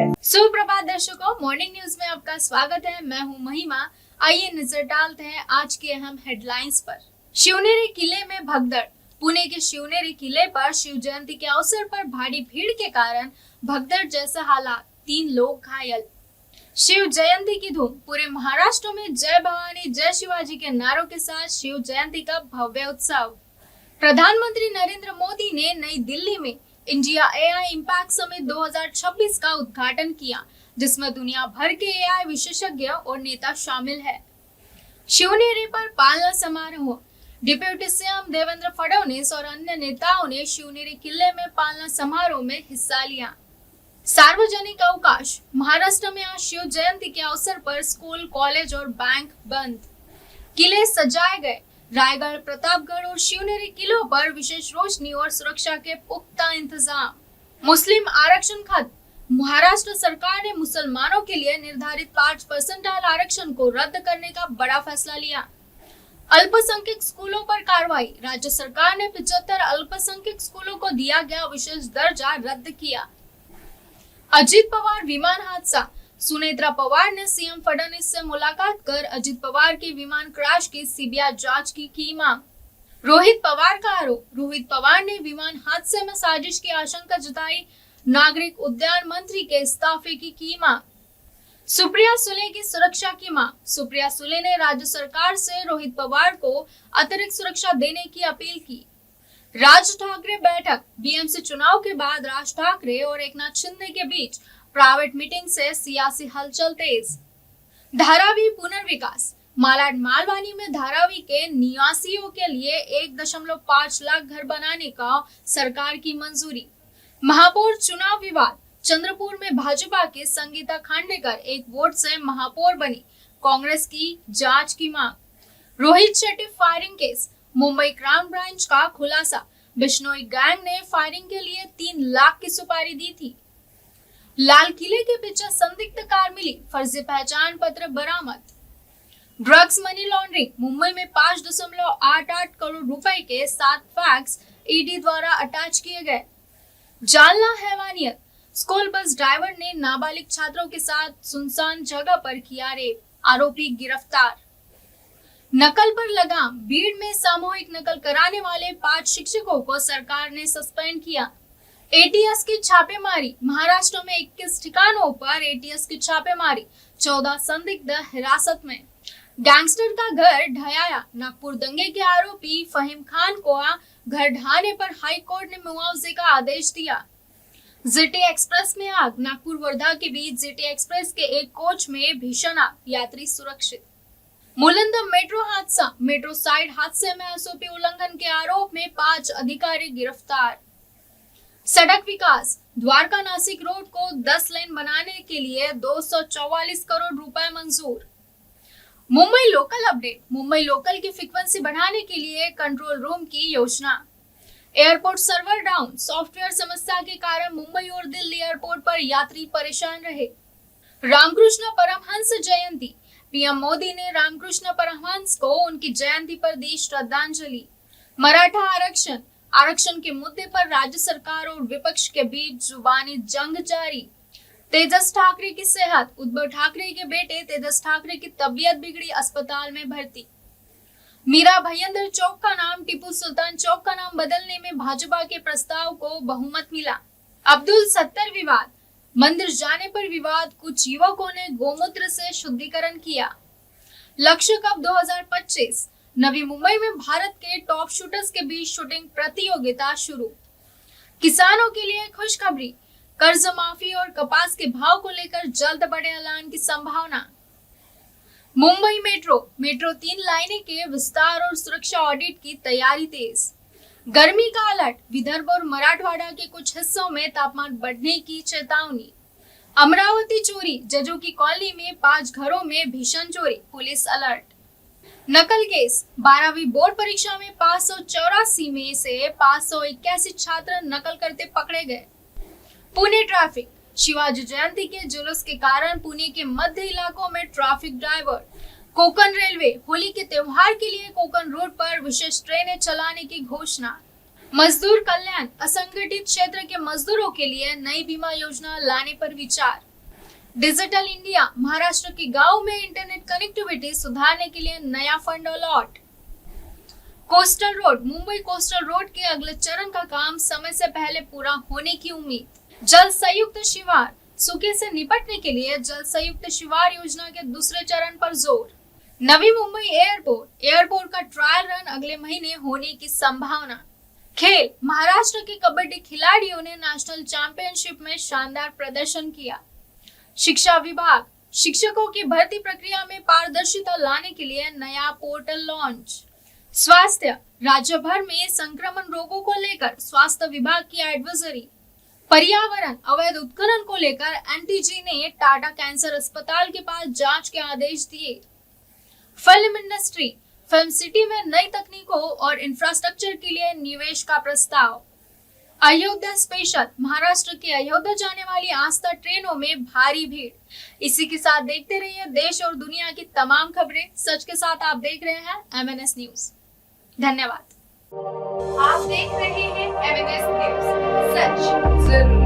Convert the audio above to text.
सुप्रभात दर्शकों, morning news में आपका स्वागत है। मैं हूं महिमा। आइए नजर डालते हैं आज के अहम हेडलाइंस पर। शिवनेरी किले में भगदड़। पुणे के शिवनेरी किले पर शिव जयंती के अवसर पर भारी भीड़ के कारण भगदड़ जैसा हालात, 3 लोग घायल। शिव जयंती की धूम। पूरे महाराष्ट्र में जय भवानी जय शिवाजी के नारों के साथ शिव जयंती का भव्य उत्सव। प्रधानमंत्री नरेंद्र मोदी ने नई दिल्ली में इंडिया एआई इम्पैक्ट समिट 2026 का उद्घाटन किया, जिसमें दुनिया भर के एआई विशेषज्ञ और नेता शामिल है। शिवनेरी पर पालना समारोह। डिप्टी सीएम देवेंद्र फडणवीस और अन्य नेताओं ने शिवनेरी किले में पालना समारोह में हिस्सा लिया। सार्वजनिक अवकाश। महाराष्ट्र में आज शिव जयंती के अवसर पर स्कूल, कॉलेज और बैंक बंद। किले सजाए गए। रायगढ़, प्रतापगढ़ और शिवनेरी किलों पर विशेष रोशनी और सुरक्षा के पुख्ता इंतजाम। मुस्लिम आरक्षण खत्म। महाराष्ट्र सरकार ने मुसलमानों के लिए निर्धारित 5% आरक्षण को रद्द करने का बड़ा फैसला लिया। अल्पसंख्यक स्कूलों पर कार्रवाई। राज्य सरकार ने 75 अल्पसंख्यक स्कूलों को दिया गया विशेष दर्जा रद्द किया। अजित पवार विमान हादसा। सुनेत्रा पवार ने सीएम फडणवीस से मुलाकात कर अजित पवार के विमान क्रैश की सीबीआई जांच की मांग। रोहित पवार का आरोप। रोहित पवार ने विमान हादसे में साजिश की आशंका जताई। नागरिक उड्डयन मंत्री के इस्तीफे की मांग। सुप्रिया सुले की सुरक्षा की मांग। सुप्रिया सुले ने राज्य सरकार से रोहित पवार को अतिरिक्त सुरक्षा देने की अपील की। राज ठाकरे बैठक। बीएमसी चुनाव के बाद राज ठाकरे और एकनाथ शिंदे के बीच प्राइवेट मीटिंग से सियासी हलचल तेज। धारावी पुनर्विकास। मालाड मालवानी में धारावी के निवासियों के लिए 1.5 लाख घर बनाने का सरकार की मंजूरी। महापौर चुनाव विवाद। चंद्रपुर में भाजपा के संगीता खांडेकर एक वोट से महापौर बनी। कांग्रेस की जांच की मांग। Rohit Shetty firing case. Mumbai crown branch का खुलासा। बिश्नोई गैंग ने फायरिंग के लिए 3 लाख की सुपारी दी थी। लाल किले के पीछे संदिग्ध कार मिली। फर्जी पहचान पत्र बरामद। Drugs money laundering. मुंबई में 5.88 करोड़ रुपए के 7 फैक्स ईडी द्वारा अटैच किए गए। जालना हैवानियत। स्कूल बस ड्राइवर ने नाबालिग छात्रों के साथ सुनसान जगह पर किया रेप। आरोपी गिरफ्तार। नकल पर लगाम। भीड़ में सामूहिक नकल कराने वाले 5 शिक्षकों को सरकार ने सस्पेंड किया। एटीएस की छापेमारी। महाराष्ट्र में 21 ठिकानों पर एटीएस की छापेमारी। 14 संदिग्ध हिरासत में। गैंगस्टर का घर ढहाया। नागपुर दंगे के आरोपी फहीम खान को घर ढहाने पर हाई कोर्ट ने मुआवजे का आदेश दिया। जीटी एक्सप्रेस में आग। नागपुर वर्धा के बीच जीटी एक्सप्रेस के एक कोच में भीषण आग। यात्री सुरक्षित। मुलंद मेट्रो हादसा। मेट्रो साइड हादसे में एसओपी उल्लंघन के आरोप में 5 अधिकारी गिरफ्तार। सड़क विकास। द्वारका नासिक रोड को 10 लेन बनाने के लिए 244 करोड़ रुपए मंजूर। Mumbai local update. Mumbai local की फ्रीक्वेंसी बढ़ाने के लिए कंट्रोल रूम की योजना। Airport server down. सॉफ्टवेयर समस्या के कारण मुंबई और दिल्ली एयरपोर्ट पर यात्री परेशान रहे। रामकृष्ण परमहंस जयंती। पीएम मोदी ने रामकृष्ण परमहंस को उनकी जयंती पर दी श्रद्धांजलि। मराठा आरक्षण। आरक्षण के मुद्दे पर राज्य सरकार और विपक्ष के बीच जुबानी जंग जारी। तेजस ठाकरे की सेहत। उद्धव ठाकरे के बेटे तेजस ठाकरे की तबीयत बिगड़ी, अस्पताल में भर्ती। मीरा भयंदर चौक का नाम टीपू सुल्तान चौक का नाम बदलने में भाजपा के प्रस्ताव को बहुमत मिला। अब्दुल सत्तर विवाद। मंदिर जाने पर विवाद। कुछ युवकों ने गोमूत्र से शुद्धिकरण किया। लक्ष्य कप 2025। नवी मुंबई में भारत के टॉप शूटर्स के बीच शूटिंग प्रतियोगिता शुरू। किसानों के लिए खुशखबरी। कर्ज माफी और कपास के भाव को लेकर जल्द बड़े ऐलान की संभावना। मुंबई मेट्रो 3 लाइनें के विस्तार और सुरक्षा ऑडिट की तैयारी तेज। गर्मी का अलर्ट। विदर्भ और मराठवाड़ा के कुछ हिस्सों में तापमान बढ़ने की चेतावनी। अमरावती चोरी। जजों की कॉलोनी में 5 घरों में भीषण चोरी, पुलिस अलर्ट। नकल केस। 12वीं बोर्ड परीक्षा में 584 में से 581 छात्र नकल करते पकड़े गए। पुणे ट्रैफिक। शिवाजी जयंती के जुलूस के कारण पुणे के मध्य इलाकों में traffic divert. Konkan railway. Holi के त्योहार के लिए कोकण रूट पर विशेष ट्रेनें चलाने की घोषणा। मजदूर कल्याण। असंगठित क्षेत्र के मजदूरों के लिए नई बीमा योजना लाने पर विचार। डिजिटल इंडिया, महाराष्ट्र के गांव में इंटरनेट कनेक्टिविटी सुधारने के लिए नया fund allot. Coastal road, Mumbai coastal road के अगले चरण का काम समय से पहले पूरा होने की उम्मीद। जल संयुक्त शिवार, सूखे से निपटने के लिए जल संयुक्त शिवार योजना के दूसरे चरण पर जोर। नवी मुंबई एयरपोर्ट का ट्रायल रन अगले महीने होने की संभावना। खेल, महाराष्ट्र के कबड्डी खिलाड़ियों ने नेशनल चैंपियनशिप में शानदार प्रदर्शन किया। शिक्षा विभाग, शिक्षकों की भर्ती प्रक्रिया में पारदर्शिता लाने के लिए नया पोर्टल लॉन्च। स्वास्थ्य, राज्य भर में संक्रमण रोगों को लेकर स्वास्थ्य विभाग की एडवाइजरी। पर्यावरण, अवैध उत्खनन को लेकर एनटीजी ने टाटा कैंसर अस्पताल के पास जांच के आदेश दिए। फिल्म इंडस्ट्री, फिल्म सिटी में नई तकनीकों और इंफ्रास्ट्रक्चर के लिए निवेश का प्रस्ताव। अयोध्या स्पेशल, महाराष्ट्र के अयोध्या जाने वाली आस्था ट्रेनों में भारी भीड़। इसी के साथ देखते रहिए देश और दुनिया की तमाम खबरें सच के साथ। आप देख रहे हैं MNS न्यूज। धन्यवाद। आप देख रहे हैं MNS न्यूज, सच जरूर।